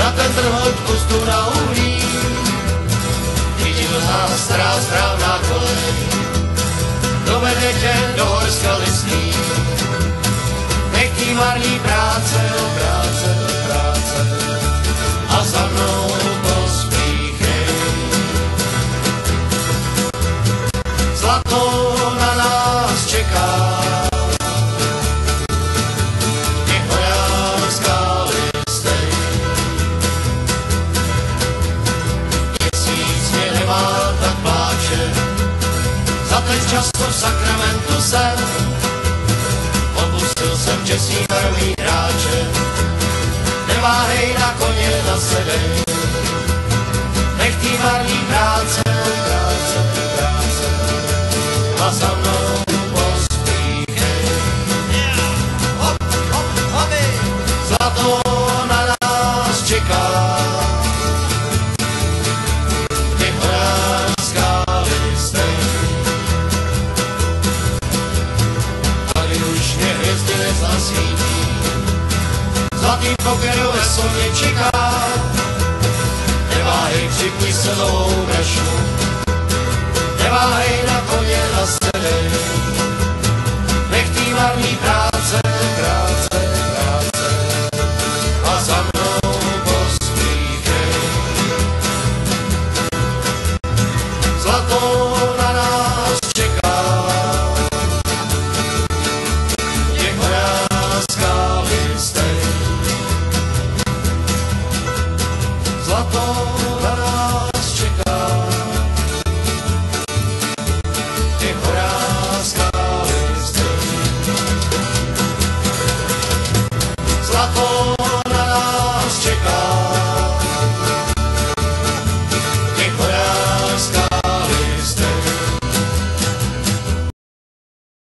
na ten trhoď pustu na uhlí. Viditelná stará správná kolej, dovede tě do hor skalistý. Nech tí marní práce, práce, práce a za mnou pospíchej. Zlato na nás čeká, nech horářská listej. Měsíc mě nemá tak pláče, za ten často v sakramentu jsem opustil jsem čestný barvý hráče. Neváhej na koně nasedej, nech tý marný práce, práce, práce a za mnou pospíchej. Hop, hop, hopi, zlato na nás čeká, nech horářská listej. Tady už mě hvězdy nezasvítí, zlatý pokeru veso mě čeká. Neváhej, připni se novou brešu, neváhej na koně nasedej.